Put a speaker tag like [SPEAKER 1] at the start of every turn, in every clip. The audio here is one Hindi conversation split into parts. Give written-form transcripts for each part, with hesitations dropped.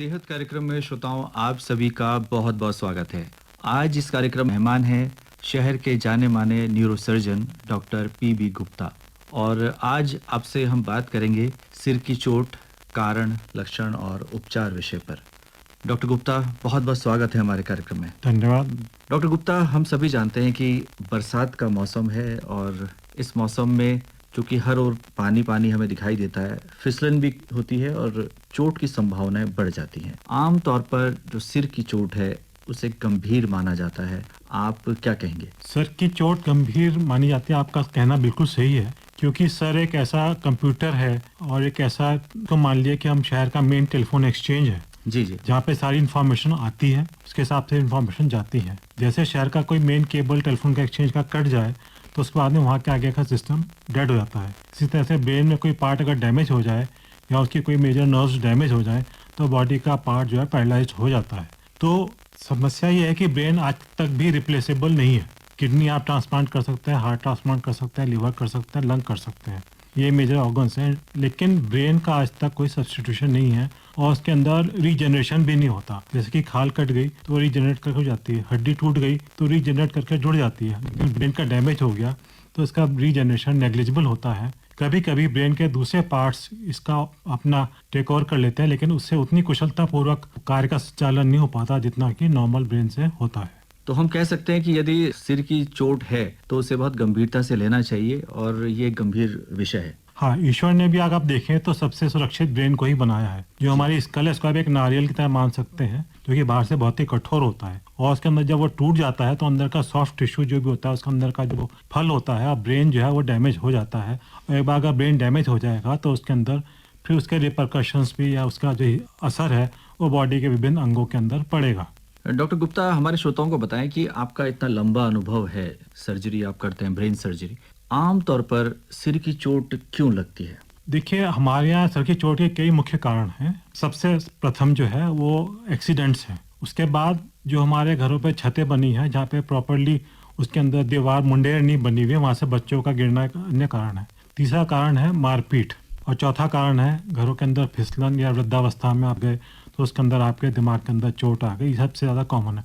[SPEAKER 1] सेहत कार्यक्रम में श्रोताओं आप सभी का बहुत बहुत स्वागत है। आज इस कार्यक्रम में मेहमान हैं शहर के जाने माने न्यूरोसर्जन डॉक्टर पीबी गुप्ता और आज आपसे हम बात करेंगे सिर की चोट, कारण, लक्षण और उपचार विषय पर। डॉक्टर गुप्ता बहुत बहुत स्वागत है हमारे कार्यक्रम में।
[SPEAKER 2] धन्यवाद।
[SPEAKER 1] डॉक्टर गुप्ता, हम सभी जानते हैं कि बरसात का मौसम है और इस मौसम में चूंकि हर ओर पानी पानी हमें दिखाई देता है, फिसलन भी होती है और चोट की संभावनाएं बढ़ जाती हैं। आम तौर पर जो सिर की चोट है उसे गंभीर माना जाता है, आप क्या कहेंगे?
[SPEAKER 2] सर की चोट गंभीर मानी जाती है, आपका कहना बिल्कुल सही है, क्योंकि सर एक ऐसा कंप्यूटर है और एक ऐसा तो मान लिया कि हम शहर का मेन टेलीफोन एक्सचेंज है।
[SPEAKER 1] जी जी।
[SPEAKER 2] जहाँ पे सारी इन्फॉर्मेशन आती है, उसके हिसाब से इन्फॉर्मेशन जाती है। जैसे शहर का कोई मेन केबल टेलीफोन का एक्सचेंज का कट जाए तो उसके बाद में वहाँ के आगे का सिस्टम डेड हो जाता है। इसी तरह से ब्रेन में कोई पार्ट अगर डैमेज हो जाए या उसकी कोई मेजर नर्व्स डैमेज हो जाए तो बॉडी का पार्ट जो है पैरालाइज हो जाता है। तो समस्या ये है कि ब्रेन आज तक भी रिप्लेसेबल नहीं है। किडनी आप ट्रांसप्लांट कर सकते हैं, हार्ट ट्रांसप्लांट कर सकते हैं, लिवर कर सकते हैं, लंग कर सकते हैं, ये मेजर ऑर्गन्स हैं, लेकिन ब्रेन का आज तक कोई सब्स्टिट्यूशन नहीं है और उसके अंदर रीजनरेशन भी नहीं होता। जैसे कि खाल कट गई तो रीजनरेट करके हो जाती है, हड्डी टूट गई तो रीजनरेट करके जुड़ जाती है, लेकिन ब्रेन का डैमेज हो गया तो इसका रीजनरेशन नेग्लिजिबल होता है। कभी कभी ब्रेन के दूसरे पार्ट्स इसका अपना टेक ओवर कर लेते हैं, लेकिन उससे उतनी कुशलतापूर्वक कार्य का संचालन नहीं हो पाता जितना कि नॉर्मल ब्रेन से होता है।
[SPEAKER 1] तो हम कह सकते हैं कि यदि सिर की चोट है तो उसे बहुत गंभीरता से लेना चाहिए और ये गंभीर विषय है।
[SPEAKER 2] हाँ, ईश्वर ने भी अगर आप देखें तो सबसे सुरक्षित ब्रेन को ही बनाया है। जो हमारी स्कल है उसको आप एक नारियल की तरह मान सकते हैं, जो कि बाहर से बहुत ही कठोर होता है और उसके अंदर जब वो टूट जाता है तो अंदर का सॉफ्ट टिश्यू जो भी होता है उसके अंदर का जो फल होता है, ब्रेन जो है वो डैमेज हो जाता है। और एक बार अगर ब्रेन डैमेज हो जाएगा तो उसके अंदर फिर उसके रिपरकशंस भी या उसका जो असर है वो बॉडी के विभिन्न अंगों के अंदर पड़ेगा।
[SPEAKER 1] डॉक्टर गुप्ता, हमारे श्रोताओं को बताएं कि आपका इतना लंबा अनुभव है, सर्जरी आप करते हैं, ब्रेन सर्जरी, आम तौर पर सिर की चोट क्यों लगती है?
[SPEAKER 2] देखिए, हमारे यहाँ सर की चोट के कई मुख्य कारण हैं। सबसे प्रथम जो है वो एक्सीडेंट्स हैं। उसके बाद जो हमारे घरों पे छतें बनी हैं जहाँ पे प्रॉपरली उसके अंदर दीवार मुंडेर नहीं बनी हुई है, वहाँ से बच्चों का गिरना एक अन्य कारण है। तीसरा कारण है मारपीट और चौथा कारण है घरों के अंदर फिसलन या वृद्धावस्था में आप गए तो उसके अंदर आपके दिमाग के अंदर चोट आ गई, सबसे ज़्यादा कॉमन है।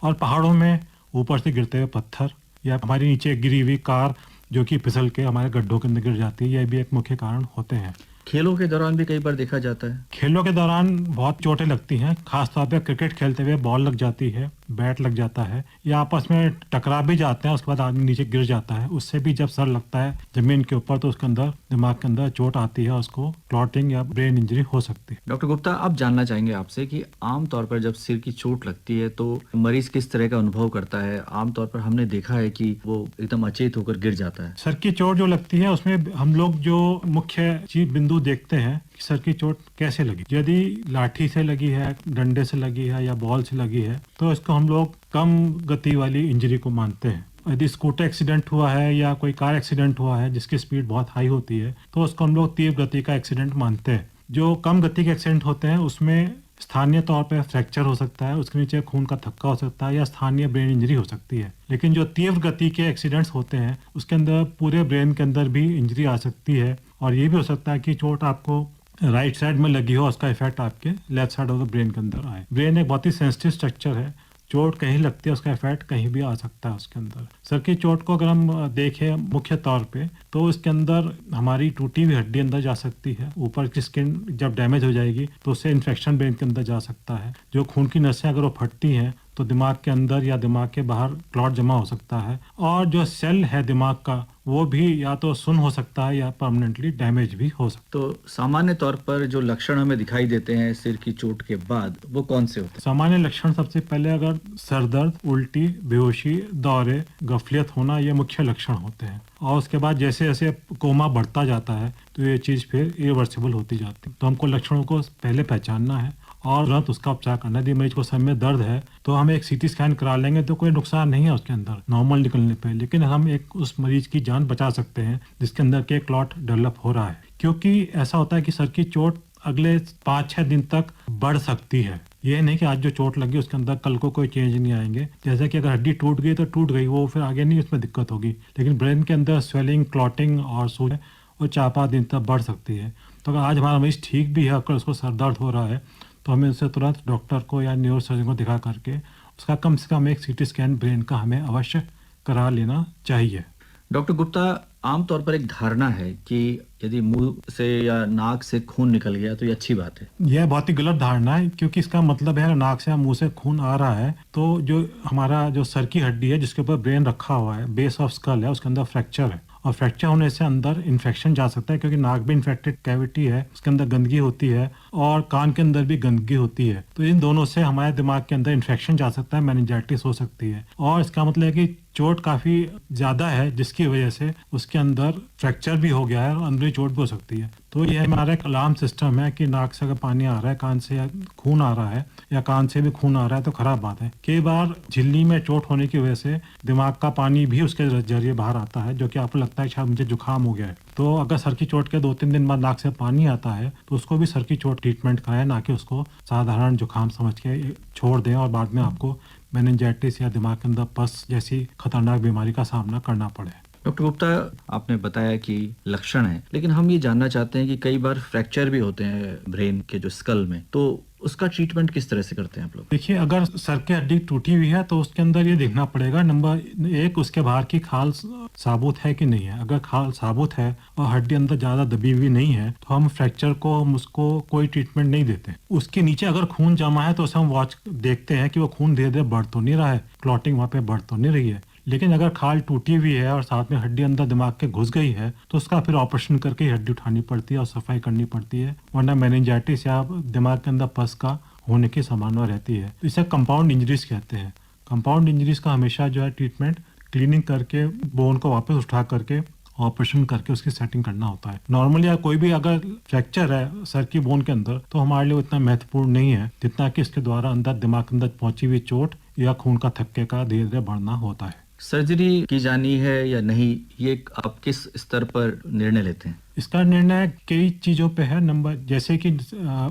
[SPEAKER 2] और पहाड़ों में ऊपर से गिरते हुए पत्थर या हमारे नीचे गिरी हुई कार जो कि फिसल के हमारे गड्ढों के अंदर गिर जाती है, यह भी एक मुख्य कारण होते हैं।
[SPEAKER 1] खेलों के दौरान भी कई बार देखा जाता है।
[SPEAKER 2] खेलों के दौरान बहुत चोटें लगती हैं, खासतौर पे क्रिकेट खेलते हुए बॉल लग जाती है, बैट लग जाता है या आपस में टकरा भी जाते हैं, उसके बाद आदमी नीचे गिर जाता है। उससे भी जब सर लगता है जमीन के ऊपर तो उसके अंदर दिमाग के अंदर चोट आती है, उसको क्लॉटिंग या ब्रेन इंजरी हो सकती है।
[SPEAKER 1] डॉक्टर गुप्ता, अब जानना चाहेंगे आपसे कि आमतौर पर जब सिर की चोट लगती है तो मरीज किस तरह का अनुभव करता है? आमतौर पर हमने देखा है कि वो एकदम अचेत होकर गिर जाता है।
[SPEAKER 2] सर की चोट जो लगती है उसमें हम लोग जो मुख्य चीज बिंदु देखते हैं कि सर की चोट कैसे लगी। यदि लाठी से लगी है, डंडे से लगी है या बॉल से लगी है तो इसको हम लोग कम गति वाली इंजरी को मानते हैं। यदि स्कूटर एक्सीडेंट हुआ है या कोई कार एक्सीडेंट हुआ है जिसकी स्पीड बहुत हाई होती है तो उसको हम लोग तीव्र गति का एक्सीडेंट मानते हैं। जो कम गति के एक्सीडेंट होते हैं उसमें स्थानीय तौर पर फ्रैक्चर हो सकता है, उसके नीचे खून का थक्का हो सकता है या स्थानीय ब्रेन इंजरी हो सकती है। लेकिन जो तीव्र गति के एक्सीडेंट्स होते हैं उसके अंदर पूरे ब्रेन के अंदर भी इंजरी आ सकती है और ये भी हो सकता है कि चोट आपको राइट साइड में लगी हो, उसका इफेक्ट आपके left side of the brain के अंदर आए। ब्रेन एक बहुत ही सेंसिटिव स्ट्रक्चर है, चोट कहीं लगती है उसका इफेक्ट कहीं भी आ सकता है उसके अंदर। सर की चोट को अगर हम देखें मुख्य तौर पे तो इसके अंदर हमारी टूटी हुई हड्डी अंदर जा सकती है, ऊपर की स्किन जब डैमेज हो जाएगी तो उससे इन्फेक्शन ब्रेन के अंदर जा सकता है। जो खून की नसें अगर वो फटती हैं तो दिमाग के अंदर या दिमाग के बाहर क्लॉट जमा हो सकता है और जो सेल है दिमाग का वो भी या तो सुन्न हो सकता है या परमानेंटली डैमेज भी हो सकता है।
[SPEAKER 1] तो सामान्य तौर पर जो लक्षण हमें दिखाई देते हैं सिर की चोट के बाद वो कौन से होते हैं?
[SPEAKER 2] सामान्य लक्षण सबसे पहले अगर सर दर्द, उल्टी, बेहोशी, दौरे, गफलियत होना ये मुख्य लक्षण होते हैं और उसके बाद जैसे जैसे कोमा बढ़ता जाता है तो ये चीज़ फिर इरिवर्सिबल होती जाती है। तो हमको लक्षणों को पहले पहचानना है और तुरंत उसका उपचार करना है। यदि मरीज को सर में दर्द है तो हम एक सीटी स्कैन करा लेंगे तो कोई नुकसान नहीं है उसके अंदर नॉर्मल निकलने पे, लेकिन हम एक उस मरीज की जान बचा सकते हैं जिसके अंदर के क्लॉट डेवलप हो रहा है। क्योंकि ऐसा होता है कि सर की चोट अगले 5-6 दिन तक बढ़ सकती है। ये नहीं कि आज जो चोट लगी उसके अंदर कल को कोई चेंज नहीं आएंगे। जैसे कि अगर हड्डी टूट गई तो टूट गई, वो फिर आगे नहीं उसमें दिक्कत होगी, लेकिन ब्रेन के अंदर स्वेलिंग, क्लॉटिंग और सूजन वो 4-5 दिन तक बढ़ सकती है। तो अगर आज हमारा मरीज ठीक भी है, अगर उसको सर दर्द हो रहा है तो तो हमें उसे तुरंत डॉक्टर को या न्यूरो सर्जन को दिखा करके उसका कम से कम एक सीटी स्कैन ब्रेन का हमें अवश्य करा लेना चाहिए।
[SPEAKER 1] डॉक्टर गुप्ता, आमतौर पर एक धारणा है कि यदि मुंह से या नाक से खून निकल गया तो ये अच्छी बात है।
[SPEAKER 2] यह बहुत ही गलत धारणा है, क्योंकि इसका मतलब है नाक से या मुंह से खून आ रहा है तो जो हमारा जो सर की हड्डी है जिसके ऊपर ब्रेन रखा हुआ है, बेस ऑफ स्कल है, उसके अंदर फ्रैक्चर है और फ्रैक्चर होने से अंदर इन्फेक्शन जा सकता है, क्योंकि नाक भी इन्फेक्टेड कैविटी है, उसके अंदर गंदगी होती है और कान के अंदर भी गंदगी होती है। तो इन दोनों से हमारे दिमाग के अंदर इन्फेक्शन जा सकता है, मेनिंजाइटिस हो सकती है और इसका मतलब है कि चोट काफी ज्यादा है जिसकी वजह से उसके अंदर फ्रैक्चर भी हो गया है और अंदर चोट भी हो सकती है। तो ये हमारा एक अलार्म सिस्टम है कि नाक से अगर पानी आ रहा है, कान से खून आ रहा है या कान से भी खून आ रहा है तो खराब बात है। कई बार झिल्ली में चोट होने की वजह से दिमाग का पानी भी उसके जरिए बाहर आता है, जो कि आपको लगता है शायद मुझे जुकाम हो गया है। तो अगर सर की चोट के 2-3 दिन बाद नाक से पानी आता है तो उसको भी सर की चोट ट्रीटमेंट कराएं, ना कि उसको साधारण जुकाम समझ के छोड़ दें और बाद में आपको मेनिंजाइटिस या दिमाग के अंदर पस जैसी खतरनाक बीमारी का सामना करना पड़े।
[SPEAKER 1] डॉक्टर गुप्ता, आपने बताया कि लक्षण है, लेकिन हम ये जानना चाहते हैं कि कई बार फ्रैक्चर भी होते हैं ब्रेन के जो स्कल में, तो उसका ट्रीटमेंट किस तरह से करते हैं आप लोग?
[SPEAKER 2] देखिए, अगर सर की हड्डी टूटी हुई है तो उसके अंदर ये देखना पड़ेगा, नंबर 1 उसके बाहर की खाल साबुत है कि नहीं है। अगर खाल साबुत है और हड्डी अंदर ज्यादा दबी हुई नहीं है तो हम फ्रैक्चर को हम उसको कोई ट्रीटमेंट नहीं देते। उसके नीचे अगर खून जमा है तो उसे हम वॉच देखते हैं कि वो खून धीरे धीरे बढ़ तो नहीं रहा है, क्लॉटिंग वहाँ पे बढ़ तो नहीं रही है। लेकिन अगर खाल टूटी हुई है और साथ में हड्डी अंदर दिमाग के घुस गई है तो उसका फिर ऑपरेशन करके हड्डी उठानी पड़ती है और सफाई करनी पड़ती है, वरना मेनिंजाइटिस या दिमाग के अंदर पस का होने की संभावना रहती है। तो इसे कंपाउंड इंजरीज कहते हैं। कंपाउंड इंजरीज का हमेशा जो है ट्रीटमेंट क्लीनिंग करके बोन को वापस उठा करके ऑपरेशन करके उसकी सेटिंग करना होता है। नॉर्मली या कोई भी अगर फ्रैक्चर है सर की बोन के अंदर तो हमारे लिए उतना महत्वपूर्ण नहीं है जितना कि इसके द्वारा अंदर दिमाग के अंदर पहुंची हुई चोट या खून का थक्के का धीरे धीरे बढ़ना होता है।
[SPEAKER 1] सर्जरी की जानी है या नहीं, ये आप किस स्तर पर निर्णय लेते हैं?
[SPEAKER 2] इसका निर्णय कई चीज़ों पे है। नंबर जैसे कि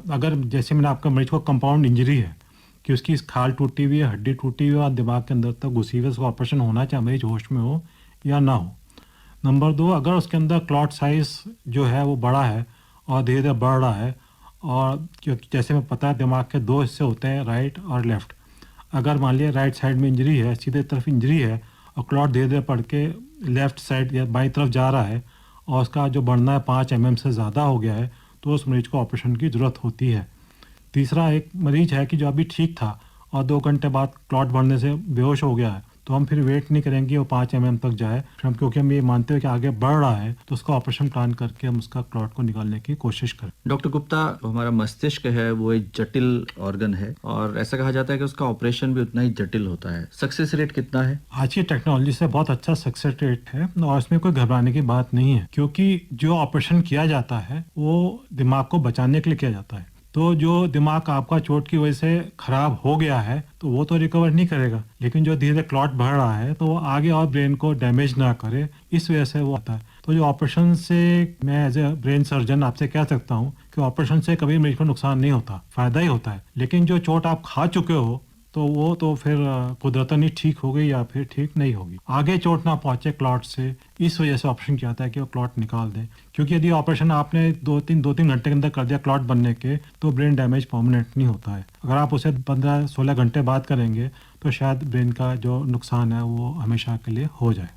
[SPEAKER 2] अगर जैसे मैंने आपका मरीज को कंपाउंड इंजरी है कि उसकी खाल टूटी हुई है, हड्डी टूटी हुई है और दिमाग के अंदर तक घुसी हुई है, उसका ऑपरेशन होना चाहे मरीज होश में हो या ना हो। नंबर 2, अगर उसके अंदर क्लॉट साइज जो है वो बड़ा है और धीरे धीरे बढ़ रहा है, और क्योंकि जैसे मैं पता है दिमाग के 2 हिस्से होते हैं, राइट और लेफ्ट। अगर मान लिया राइट साइड में इंजरी है, सीधे तरफ इंजरी है और क्लॉट धीरे धीरे बढ़ के लेफ्ट साइड या बाई तरफ जा रहा है और उसका जो बढ़ना है 5 mm से ज़्यादा हो गया है तो उस मरीज को ऑपरेशन की ज़रूरत होती है। तीसरा, एक मरीज है कि जो अभी ठीक था और 2 घंटे बाद क्लॉट बढ़ने से बेहोश हो गया है तो हम फिर वेट नहीं करेंगे वो 5 mm तक जाए, हम क्योंकि हम ये मानते हैं कि आगे बढ़ रहा है तो उसका ऑपरेशन प्लान करके हम उसका क्लॉट को निकालने की कोशिश करें।
[SPEAKER 1] डॉक्टर गुप्ता, हमारा मस्तिष्क है वो एक जटिल ऑर्गन है और ऐसा कहा जाता है कि उसका ऑपरेशन भी उतना ही जटिल होता है। सक्सेस रेट कितना है?
[SPEAKER 2] आज की टेक्नोलॉजी से बहुत अच्छा सक्सेस रेट है और इसमें कोई घबराने की बात नहीं है, क्योंकि जो ऑपरेशन किया जाता है वो दिमाग को बचाने के लिए किया जाता है। तो जो दिमाग आपका चोट की वजह से खराब हो गया है तो वो तो रिकवर नहीं करेगा, लेकिन जो धीरे धीरे क्लॉट बढ़ रहा है तो वो आगे और ब्रेन को डैमेज ना करे, इस वजह से वो आता है। तो जो ऑपरेशन से मैं एज ए ब्रेन सर्जन आपसे कह सकता हूँ कि ऑपरेशन से कभी मरीज को नुकसान नहीं होता, फायदा ही होता है। लेकिन जो चोट आप खा चुके हो तो वो तो फिर कुदरतन ही ठीक हो गई या फिर ठीक नहीं होगी। आगे चोट ना पहुंचे क्लॉट से, इस वजह से ऑपरेशन किया जाता है कि वो क्लॉट निकाल दें, क्योंकि यदि ऑपरेशन आपने 2-3 घंटे के अंदर कर दिया क्लॉट बनने के तो ब्रेन डैमेज परमानेंट नहीं होता है। अगर आप उसे 15-16 घंटे बाद करेंगे तो शायद ब्रेन का जो नुकसान है वो हमेशा के लिए हो जाए।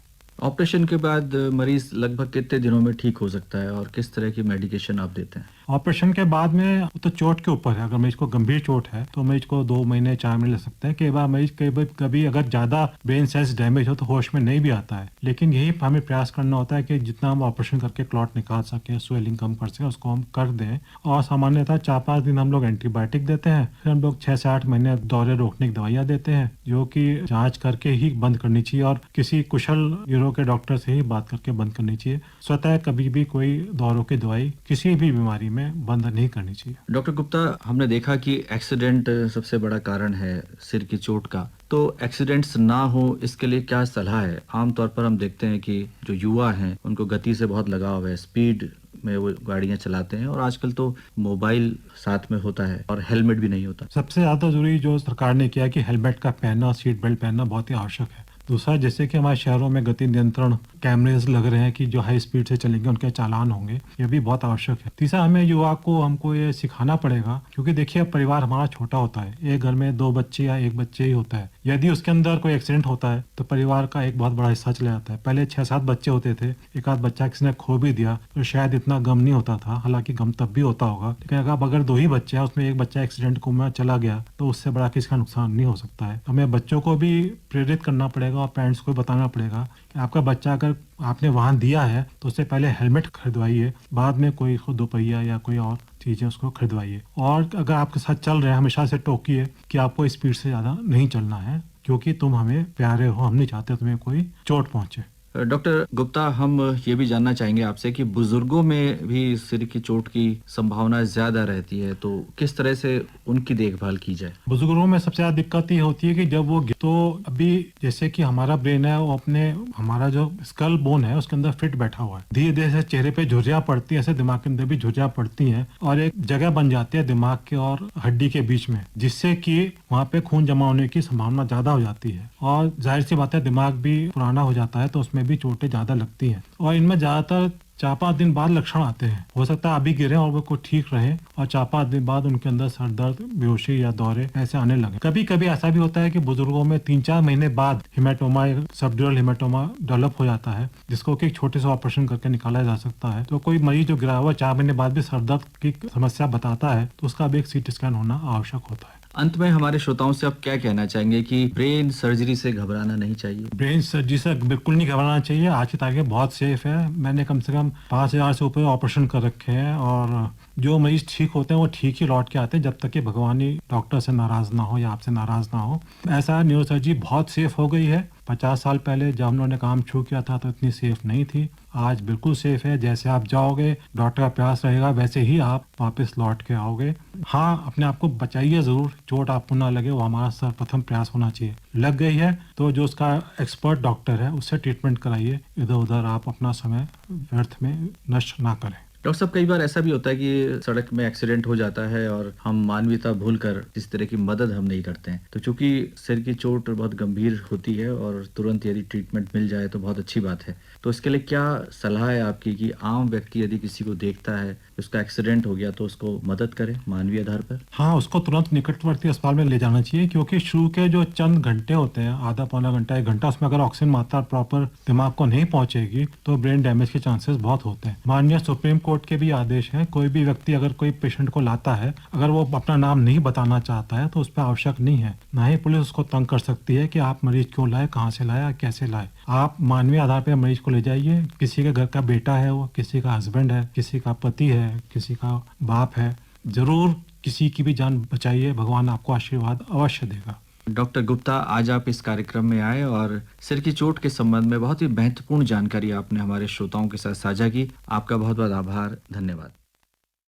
[SPEAKER 1] ऑपरेशन के बाद मरीज लगभग कितने दिनों में ठीक हो सकता है और किस तरह की मेडिकेशन आप देते हैं?
[SPEAKER 2] ऑपरेशन के बाद में तो चोट के ऊपर है। अगर मरीज को गंभीर चोट है तो मरीज को 2 महीने 4 महीने लग सकते हैं। कई बार मरीज कभी अगर ज्यादा ब्रेन सेल्स डैमेज हो तो होश में नहीं भी आता है, लेकिन यही हमें प्रयास करना होता है कि जितना हम ऑपरेशन करके क्लॉट निकाल सके, स्वेलिंग कम कर सके, उसको हम कर दें। और सामान्यतः 4-5 दिन हम लोग एंटीबायोटिक देते हैं, फिर हम लोग 6 से 8 महीने दौरे रोकने की दवाइयाँ देते हैं, जो कि जाँच करके ही बंद करनी चाहिए और किसी कुशल यूरो के डॉक्टर से ही बात करके बंद करनी चाहिए। स्वतः कभी भी कोई दौरों की दवाई किसी भी बीमारी में बंद नहीं करनी चाहिए।
[SPEAKER 1] डॉक्टर गुप्ता, हमने देखा कि एक्सीडेंट सबसे बड़ा कारण है सिर की चोट का, तो एक्सीडेंट्स ना हो इसके लिए क्या सलाह है? आमतौर पर हम देखते हैं कि जो युवा हैं उनको गति से बहुत लगाव है, स्पीड में वो गाड़ियां चलाते हैं और आजकल तो मोबाइल साथ में होता है और हेलमेट भी नहीं होता।
[SPEAKER 2] सबसे ज्यादा जरूरी जो सरकार ने किया कि हेलमेट का पहनना और सीट बेल्ट पहनना बहुत ही आवश्यक है। दूसरा, जैसे कि हमारे शहरों में गति नियंत्रण कैमरेज लग रहे हैं कि जो हाई स्पीड से चलेंगे उनके चालान होंगे, ये भी बहुत आवश्यक है। तीसरा, हमें युवा को हमको ये सिखाना पड़ेगा, क्योंकि देखिए परिवार हमारा छोटा होता है, एक घर में 2 बच्चे या 1 बच्चे ही होता है। यदि उसके अंदर कोई एक्सीडेंट होता है तो परिवार का एक बहुत बड़ा हिस्सा चला जाता है। पहले 6-7 बच्चे होते थे, एक आध बच्चा किसी ने खो भी दिया तो शायद इतना गम नहीं होता था, हालांकि गम तब भी होता होगा, लेकिन अगर 2 ही बच्चे हैं, उसमें एक बच्चा एक्सीडेंट में चला गया तो उससे बड़ा किसी का नुकसान नहीं हो सकता है। हमें बच्चों को भी प्रेरित करना पड़ेगा और पेरेंट्स को बताना पड़ेगा कि आपका बच्चा अगर आपने वाहन दिया है तो उससे पहले हेलमेट खरीदवाइए, बाद में कोई दोपहिया या कोई और चीजें उसको खरीदवाइए। और अगर आपके साथ चल रहे हैं, हमेशा से टोकिए कि आपको स्पीड से ज्यादा नहीं चलना है, क्योंकि तुम हमें प्यारे हो, हम नहीं चाहते तुम्हें कोई चोट पहुंचे।
[SPEAKER 1] डॉक्टर गुप्ता, हम ये भी जानना चाहेंगे आपसे कि बुजुर्गों में भी सिर की चोट की संभावना ज्यादा रहती है, तो किस तरह से उनकी देखभाल की जाए?
[SPEAKER 2] बुजुर्गों में सबसे ज्यादा दिक्कत ये होती है कि जब वो तो अभी जैसे कि हमारा ब्रेन है वो अपने हमारा जो स्कल बोन है उसके अंदर फिट बैठा हुआ है, धीरे धीरे से चेहरे पे झुर्रियां पड़ती है, ऐसे दिमाग के अंदर भी झुर्रियां पड़ती हैं और एक जगह बन जाती है दिमाग के और हड्डी के बीच में, जिससे कि वहाँ पे खून जमा होने की संभावना ज्यादा हो जाती है। और जाहिर सी बात है, दिमाग भी पुराना हो जाता है तो उसमें भी चोटें ज्यादा लगती हैं और इनमें ज्यादातर 4-5 दिन बाद लक्षण आते हैं। हो सकता है अभी गिरे और वो को ठीक रहे और 4-5 दिन बाद उनके अंदर सर दर्द, बेहोशी या दौरे ऐसे आने लगे। कभी कभी ऐसा भी होता है कि बुजुर्गों में 3-4 महीने बाद हिमेटोमा, सबड्यूरल हिमेटोमा डेवलप हो जाता है, जिसको कि एक छोटे से ऑपरेशन करके निकाला जा सकता है। तो कोई मरीज जो गिरा हुआ 4 महीने बाद भी सर दर्द की समस्या बताता है तो उसका भी एक CT स्कैन होना आवश्यक होता है।
[SPEAKER 1] अंत में हमारे श्रोताओं से आप क्या कहना चाहेंगे कि ब्रेन सर्जरी से घबराना नहीं चाहिए?
[SPEAKER 2] ब्रेन सर्जरी से बिल्कुल नहीं घबराना चाहिए। आज की तारीख में बहुत सेफ है। मैंने कम से कम 5,000 से ऊपर ऑपरेशन कर रखे हैं और जो मरीज ठीक होते हैं वो ठीक ही लौट के आते हैं, जब तक कि भगवान ही डॉक्टर से नाराज ना हो या आपसे नाराज ना हो। ऐसा न्यूरोसर्जरी बहुत सेफ हो गई है। 50 साल पहले जब हम लोगों ने काम शुरू किया था तो इतनी सेफ नहीं थी, आज बिल्कुल सेफ है। जैसे आप जाओगे, डॉक्टर का प्रयास रहेगा, वैसे ही आप वापस लौट के आओगे। हाँ, अपने आप को बचाइए जरूर, चोट आपको ना लगे, वो हमारा सर्वप्रथम प्रयास होना चाहिए। लग गई है तो जो उसका एक्सपर्ट डॉक्टर है उससे ट्रीटमेंट कराइए, इधर उधर आप अपना समय व्यर्थ में नष्ट ना करें।
[SPEAKER 1] डॉक्टर साहब, कई बार ऐसा भी होता है कि सड़क में एक्सीडेंट हो जाता है और हम मानवीयता भूलकर इस तरह की मदद हम नहीं करते हैं, तो चूंकि सिर की चोट बहुत गंभीर होती है और तुरंत यदि ट्रीटमेंट मिल जाए तो बहुत अच्छी बात है। तो इसके लिए क्या सलाह है आपकी कि आम व्यक्ति यदि किसी को देखता है उसका एक्सीडेंट हो गया तो उसको मदद करे मानवीय आधार पर?
[SPEAKER 2] हाँ, उसको तुरंत निकटवर्ती अस्पताल में ले जाना चाहिए, क्योंकि शुरू के जो चंद घंटे होते हैं, आधा पौना घंटा 1 घंटा, उसमें अगर ऑक्सीजन मात्रा प्रॉपर दिमाग को नहीं पहुंचेगी तो ब्रेन डैमेज के चांसेस बहुत होते हैं। माननीय सुप्रीम कोर्ट के भी आदेश हैं, कोई भी व्यक्ति अगर कोई पेशेंट को लाता है, अगर वो अपना नाम नहीं बताना चाहता है तो उस पर आवश्यक नहीं है, ना ही पुलिस उसको तंग कर सकती है कि आप मरीज क्यों लाए, कहाँ से लाया, कैसे लाए। आप मानवीय आधार पर मरीज को ले जाइए। किसी के घर का बेटा है वो, किसी का हस्बैंड है, किसी का पति है, किसी का बाप है, जरूर किसी की भी जान बचाइए, भगवान आपको आशीर्वाद अवश्य देगा।
[SPEAKER 1] डॉक्टर गुप्ता, आज आप इस कार्यक्रम में आए और सिर की चोट के संबंध में बहुत ही महत्वपूर्ण जानकारी आपने हमारे श्रोताओं के साथ साझा की। आपका बहुत बहुत आभार, धन्यवाद।